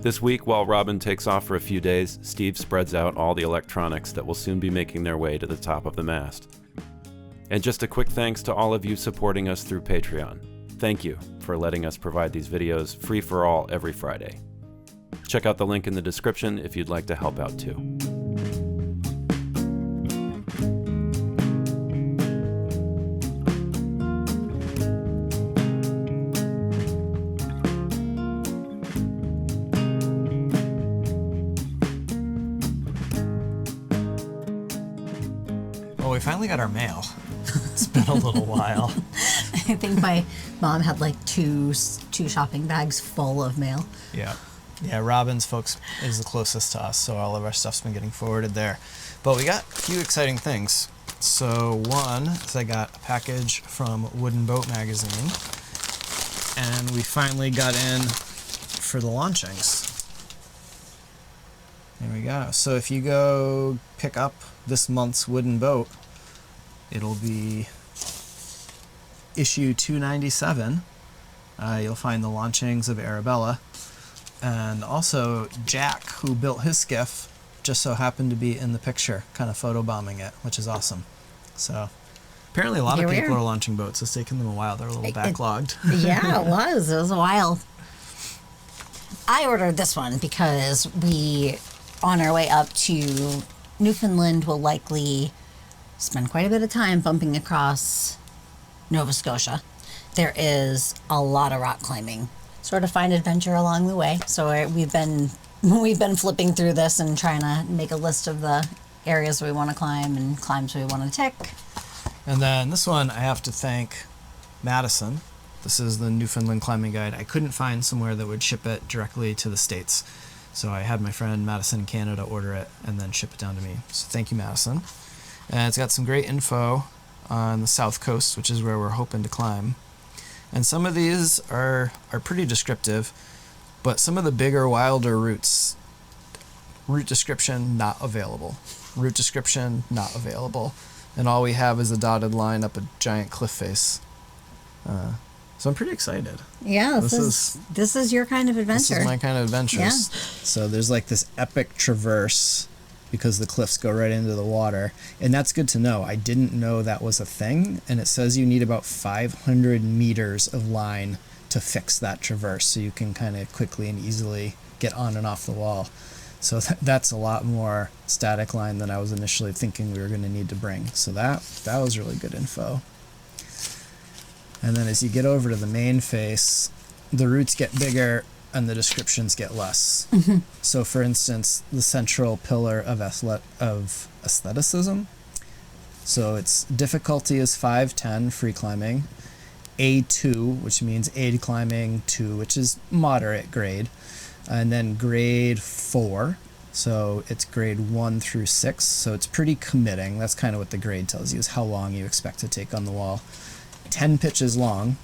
This week, while Robin takes off for a few days, Steve spreads out all the electronics that will soon be making their way to the top of the mast. And just a quick thanks to all of you supporting us through Patreon. Thank you for letting us provide these videos free for all every Friday. Check out the link in the description if you'd like to help out too. Well, we finally got our mail. It's been a little while. I think my mom had like two shopping bags full of mail. Yeah. Yeah, Robin's folks is the closest to us, so all of our stuff's been getting forwarded there. But we got a few exciting things. So one is I got a package from WoodenBoat magazine, and we finally got in for the launchings. There we go. So if you go pick up this month's WoodenBoat, it'll be issue 297. You'll find the launchings of Arabella. And also Jack, who built his skiff, just so happened to be in the picture, kind of photobombing it, which is awesome. So apparently a lot of people are launching boats. It's taken them a while. They're a little backlogged. Yeah, it was. It was a while. I ordered this one because we, on our way up to Newfoundland, will likely spend quite a bit of time bumping across Nova Scotia. There is a lot of rock climbing. Sort of find adventure along the way. So we've been flipping through this and trying to make a list of the areas we want to climb and climbs we want to tick. And then this one I have to thank Madison. This is the Newfoundland Climbing Guide. I couldn't find somewhere that would ship it directly to the States. So I had my friend Madison in Canada order it and then ship it down to me. So thank you, Madison. And it's got some great info on the south coast, which is where we're hoping to climb. And some of these are pretty descriptive, but some of the bigger, wilder routes, route description not available. Route description not available. And all we have is a dotted line up a giant cliff face. So I'm pretty excited. Yeah, this is your kind of adventure. This is my kind of adventure. Yeah. So there's like this epic traverse because the cliffs go right into the water. And that's good to know. I didn't know that was a thing. And it says you need about 500 meters of line to fix that traverse so you can kind of quickly and easily get on and off the wall. So that's a lot more static line than I was initially thinking we were going to need to bring. So that was really good info. And then as you get over to the main face, the routes get bigger and the descriptions get less. Mm-hmm. So for instance, the central pillar of aestheticism. So its difficulty is 510, free climbing. A2, which means aid climbing, 2, which is moderate grade. And then grade 4. So it's grade 1 through 6. So it's pretty committing. That's kind of what the grade tells you, is how long you expect to take on the wall. 10 pitches long.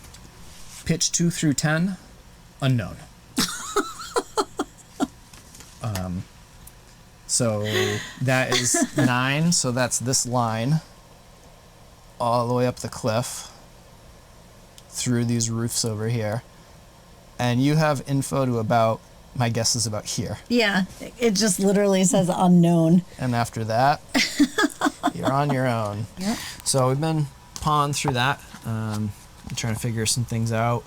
Pitch 2 through 10, unknown. So that is 9, so that's this line all the way up the cliff through these roofs over here. And you have info to about, my guess is about here. Yeah, it just literally says unknown. And after that, you're on your own. Yep. So we've been pawing through that, trying to figure some things out.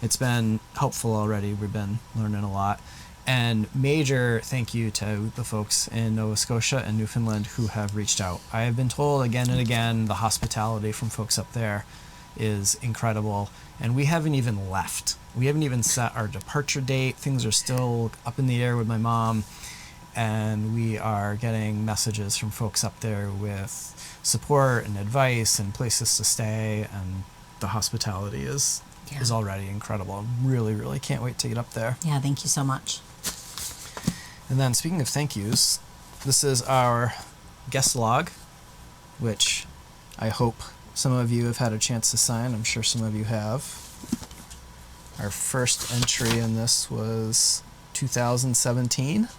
It's been helpful already. We've been learning a lot. And major thank you to the folks in Nova Scotia and Newfoundland who have reached out. I have been told again and again the hospitality from folks up there is incredible. And we haven't even left. We haven't even set our departure date. Things are still up in the air with my mom. And we are getting messages from folks up there with support and advice and places to stay. And the hospitality is already incredible. Really, really can't wait to get up there. Yeah, thank you so much. And then speaking of thank yous, this is our guest log, which I hope some of you have had a chance to sign. I'm sure some of you have. Our first entry in this was 2017,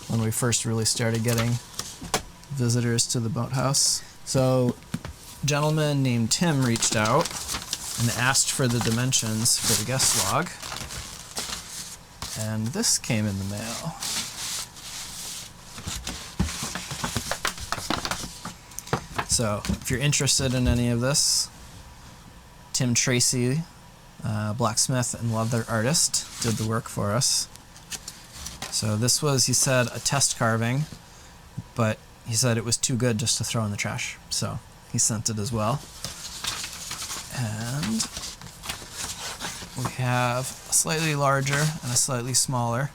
when we first really started getting visitors to the boathouse. So a gentleman named Tim reached out and asked for the dimensions for the guest log. And this came in the mail. So if you're interested in any of this, Tim Tracy, blacksmith and leather artist, did the work for us. So this was, he said, a test carving, but he said it was too good just to throw in the trash. So he sent it as well. And we have a slightly larger and a slightly smaller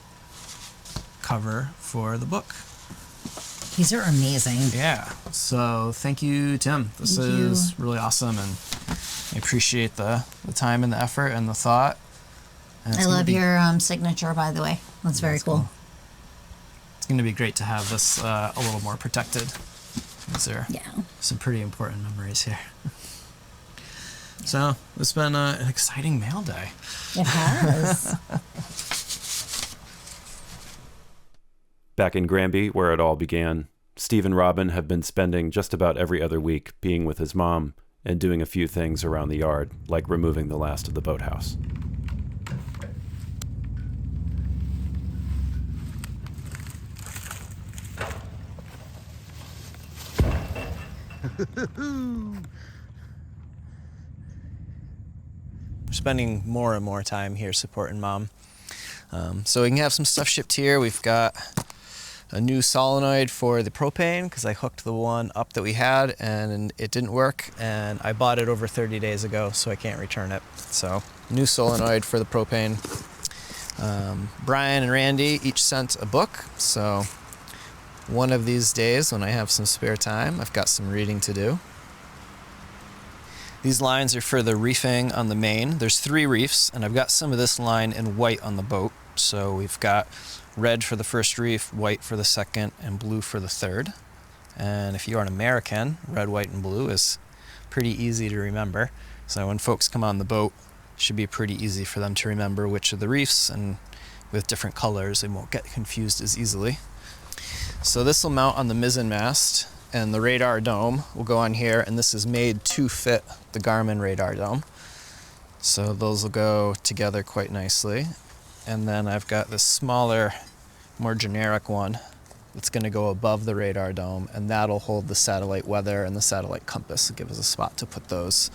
cover for the book. These are amazing. Yeah. So thank you, Tim. This is really awesome, and I appreciate the time and the effort and the thought. And I love your signature, by the way. That's very cool. It's going to be great to have this a little more protected. These are some pretty important memories here. So it's been an exciting mail day. It has. Back in Granby, where it all began, Steve and Robin have been spending just about every other week being with his mom and doing a few things around the yard, like removing the last of the boathouse. We're spending more and more time here supporting Mom. So we can have some stuff shipped here. We've got a new solenoid for the propane because I hooked the one up that we had and it didn't work, and I bought it over 30 days ago, so I can't return it. So new solenoid for the propane. Brian and Randy each sent a book, so one of these days when I have some spare time, I've got some reading to do. These lines are for the reefing on the main. There's 3 reefs, and I've got some of this line in white on the boat. So we've got red for the first reef, white for the second, and blue for the third. And if you're an American, red, white, and blue is pretty easy to remember. So when folks come on the boat, it should be pretty easy for them to remember which of the reefs, and with different colors, they won't get confused as easily. So this will mount on the mizzen mast, and the radar dome will go on here, and this is made to fit the Garmin radar dome. So those will go together quite nicely. And then I've got this smaller, more generic one that's going to go above the radar dome, and that'll hold the satellite weather and the satellite compass to give us a spot to put those.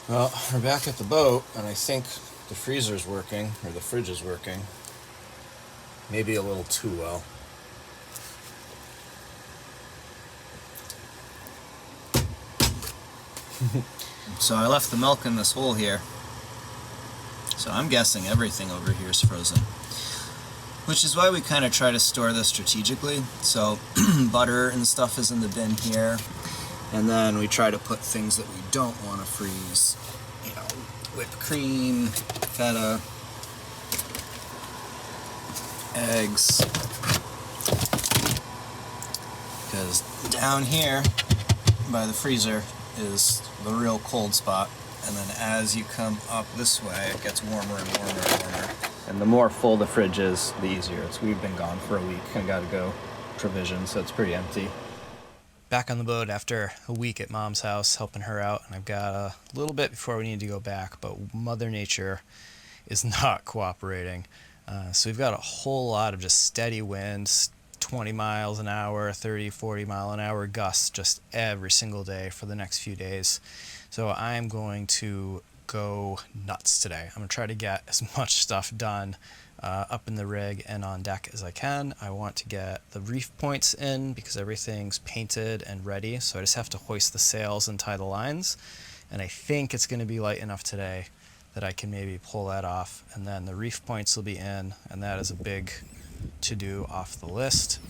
Well, we're back at the boat, and I think the freezer's working, or the fridge is working. Maybe a little too well. So I left the milk in this hole here. So I'm guessing everything over here is frozen. Which is why we kind of try to store this strategically. So butter and stuff is in the bin here. And then we try to put things that we don't want to freeze. You know, whipped cream, feta, eggs. Because down here by the freezer is the real cold spot. And then as you come up this way, it gets warmer and warmer and warmer. And the more full the fridge is, the easier. We've been gone for a week and got to go provision, so it's pretty empty. Back on the boat after a week at Mom's house helping her out, and I've got a little bit before we need to go back, but Mother Nature is not cooperating. So we've got a whole lot of just steady winds, 20 miles an hour, 30, 40 mile an hour gusts just every single day for the next few days. So I'm going to go nuts today. I'm going to try to get as much stuff done up in the rig and on deck as I can. I want to get the reef points in because everything's painted and ready, so I just have to hoist the sails and tie the lines, and I think it's going to be light enough today that I can maybe pull that off, and then the reef points will be in, and that is a big to-do off the list.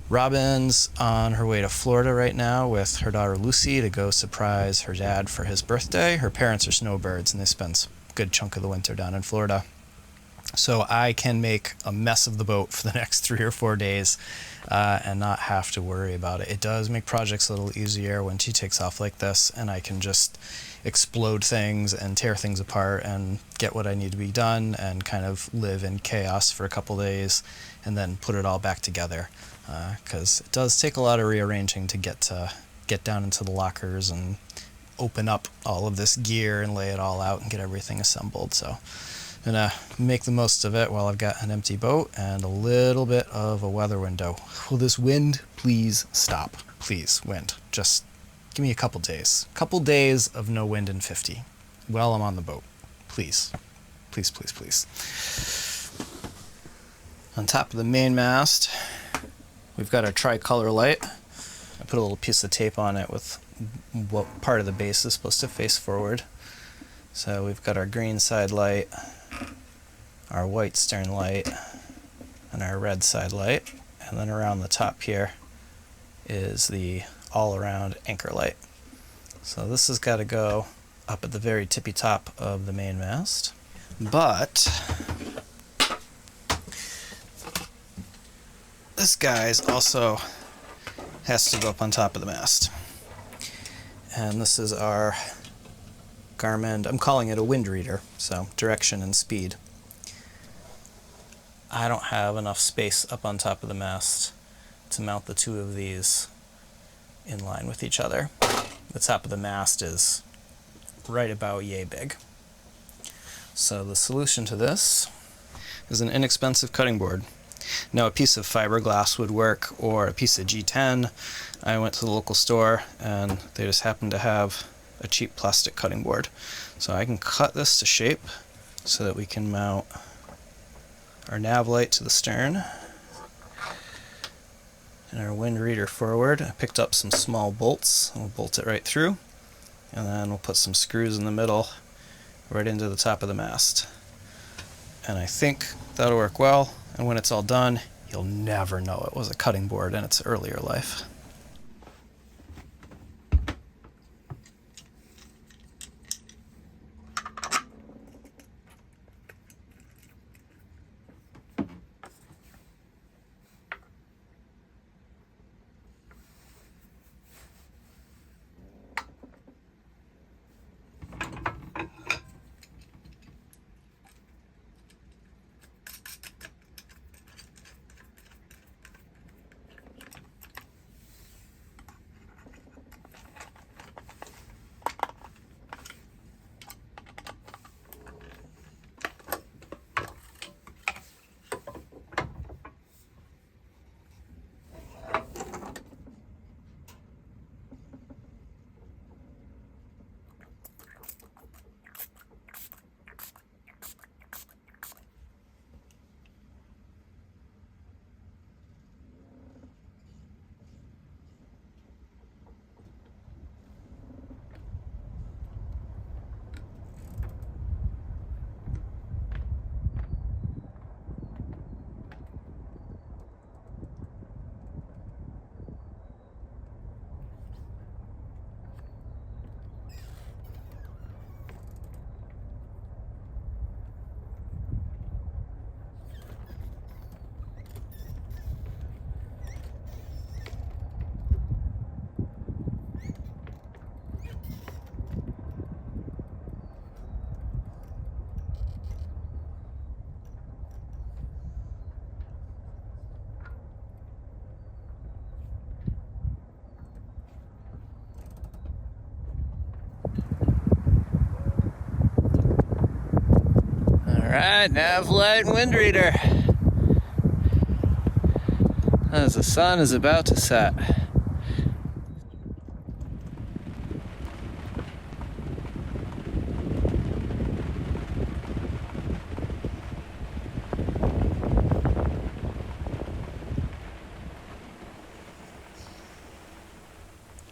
Robin's on her way to Florida right now with her daughter Lucy to go surprise her dad for his birthday. Her parents are snowbirds and they spend a good chunk of the winter down in Florida. So I can make a mess of the boat for the next 3 or 4 days and not have to worry about it. It does make projects a little easier when she takes off like this, and I can just explode things and tear things apart and get what I need to be done and kind of live in chaos for a couple days and then put it all back together. Because it does take a lot of rearranging to get down into the lockers and open up all of this gear and lay it all out and get everything assembled. So I'm gonna make the most of it while I've got an empty boat and a little bit of a weather window. Will this wind please stop? Please, wind. Just give me a couple days. Couple days of no wind in 50 while I'm on the boat. Please. Please, please, please. On top of the main mast, we've got our tricolor light. I put a little piece of tape on it with what part of the base is supposed to face forward. So we've got our green side light, our white stern light, and our red side light. And then around the top here is the all-around anchor light. So this has got to go up at the very tippy top of the main mast. But this guy's also has to go up on top of the mast. And this is our Garmin, I'm calling it a wind reader, so direction and speed. I don't have enough space up on top of the mast to mount the two of these in line with each other. The top of the mast is right about yay big. So the solution to this is an inexpensive cutting board. Now a piece of fiberglass would work, or a piece of G10. I went to the local store and they just happened to have a cheap plastic cutting board. So I can cut this to shape so that we can mount our nav light to the stern and our wind reader forward. I picked up some small bolts and we'll bolt it right through, and then we'll put some screws in the middle right into the top of the mast. And I think that'll work well, and when it's all done, you'll never know it was a cutting board in its earlier life. Alright, nav light and wind reader. As the sun is about to set.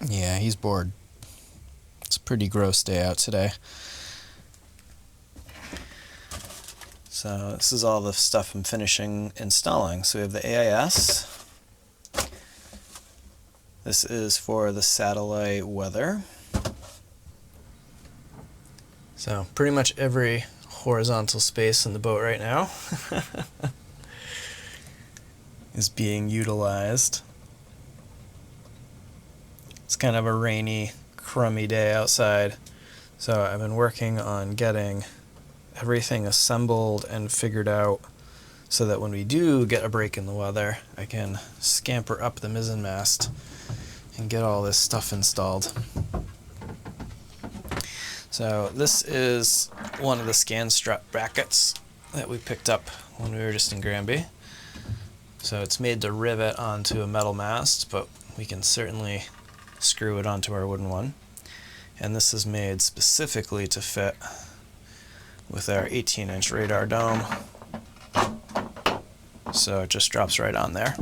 Yeah, he's bored. It's a pretty gross day out today. So this is all the stuff I'm finishing installing. So we have the AIS, This is for the satellite weather. So pretty much every horizontal space in the boat right now is being utilized. It's kind of a rainy, crummy day outside, so I've been working on getting everything assembled and figured out so that when we do get a break in the weather, I can scamper up the mizzen mast and get all this stuff installed. So this is one of the scan strap brackets that we picked up when we were just in Granby. So it's made to rivet onto a metal mast, but we can certainly screw it onto our wooden one. And this is made specifically to fit with our 18-inch radar dome. So it just drops right on there.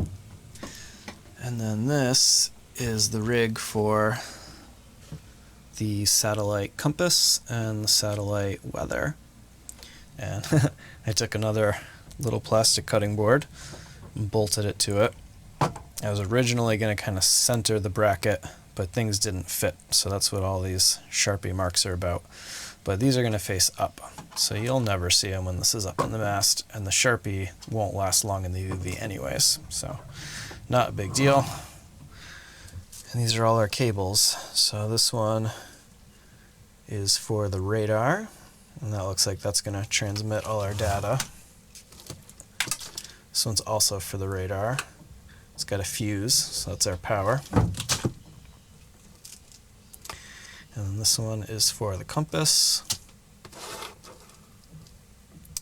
And then this is the rig for the satellite compass and the satellite weather. And I took another little plastic cutting board and bolted it to it. I was originally going to kind of center the bracket, but things didn't fit, so that's what all these Sharpie marks are about. But these are going to face up, so you'll never see them when this is up on the mast, and the Sharpie won't last long in the UV anyways, so not a big deal. And these are all our cables. So this one is for the radar, and that looks like that's going to transmit all our data. This one's also for the radar. It's got a fuse, so that's our power. And then this one is for the compass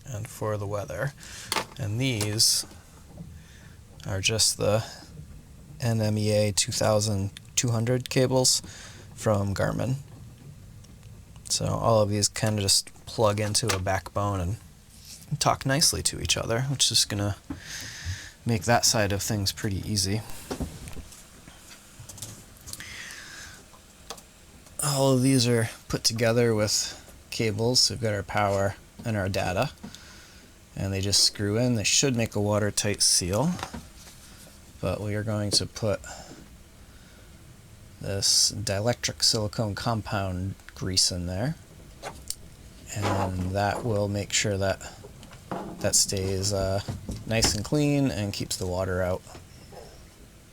and for the weather. And these are just the NMEA 2200 cables from Garmin. So all of these kind of just plug into a backbone and talk nicely to each other, which is going to make that side of things pretty easy. All of these are put together with cables. So we've got our power and our data, and they just screw in. They should make a watertight seal, but we are going to put this dielectric silicone compound grease in there, and that will make sure that that stays nice and clean and keeps the water out.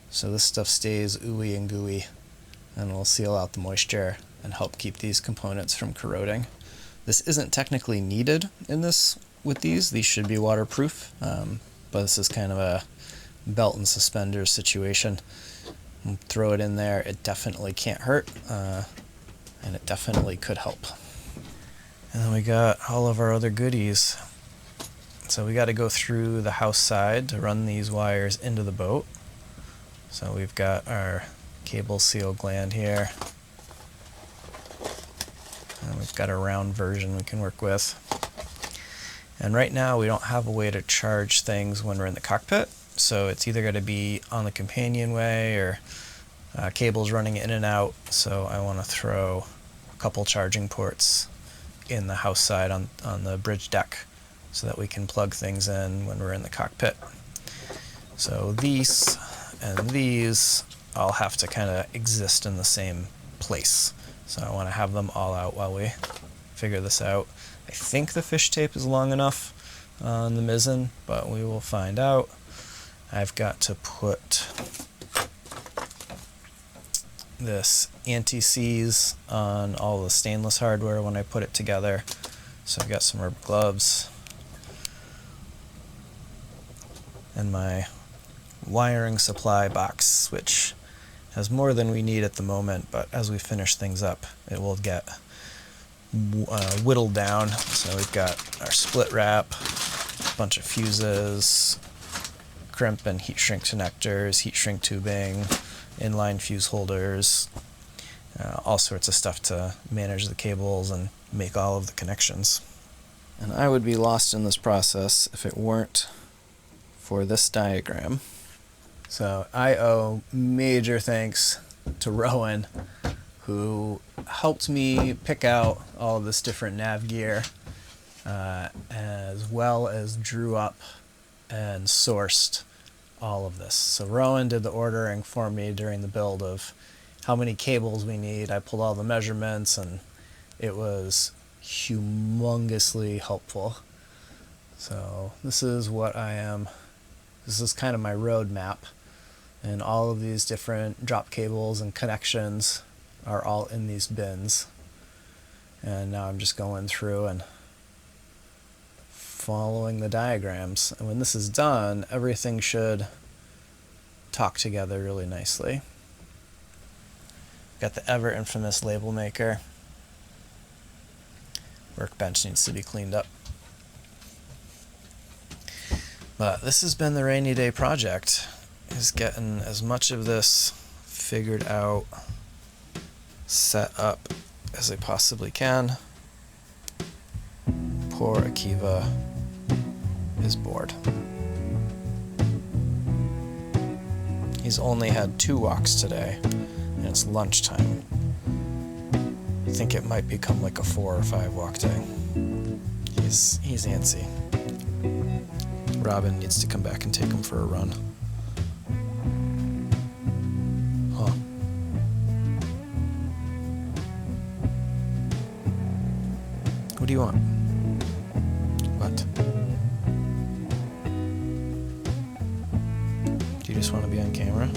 So this stuff stays ooey and gooey and will seal out the moisture and help keep these components from corroding. This isn't technically needed in this with these. These should be waterproof, but this is kind of a belt and suspenders situation. Throw it in there. It definitely can't hurt, and it definitely could help. And then we got all of our other goodies. So we got to go through the house side to run these wires into the boat. So we've got our cable seal gland here, and we've got a round version we can work with. And right now we don't have a way to charge things when we're in the cockpit, so it's either going to be on the companionway or cables running in and out. So I want to throw a couple charging ports in the house side on the bridge deck so that we can plug things in when we're in the cockpit. So these and these all have to kind of exist in the same place. So I want to have them all out while we figure this out. I think the fish tape is long enough on the mizzen, but we will find out. I've got to put this anti-seize on all the stainless hardware when I put it together. So I've got some rubber gloves and my wiring supply box, which has more than we need at the moment, but as we finish things up, it will get whittled down. So we've got our split wrap, a bunch of fuses, crimp and heat shrink connectors, heat shrink tubing, inline fuse holders, all sorts of stuff to manage the cables and make all of the connections. And I would be lost in this process if it weren't for this diagram. So I owe major thanks to Rowan, who helped me pick out all of this different nav gear, as well as drew up and sourced all of this. So Rowan did the ordering for me during the build of how many cables we need. I pulled all the measurements, and it was humongously helpful. So this is this is kind of my roadmap, and all of these different drop cables and connections are all in these bins. And now I'm just going through and following the diagrams. And when this is done, everything should talk together really nicely. Got the ever infamous label maker. Workbench needs to be cleaned up. But this has been the rainy day project, is getting as much of this figured out, set up as I possibly can. Poor Akiva is bored. He's only had 2 walks today, and it's lunchtime. I think it might become like a 4 or 5 walk day. He's antsy. Robin needs to come back and take him for a run. Huh. What do you want? What? Do you just want to be on camera?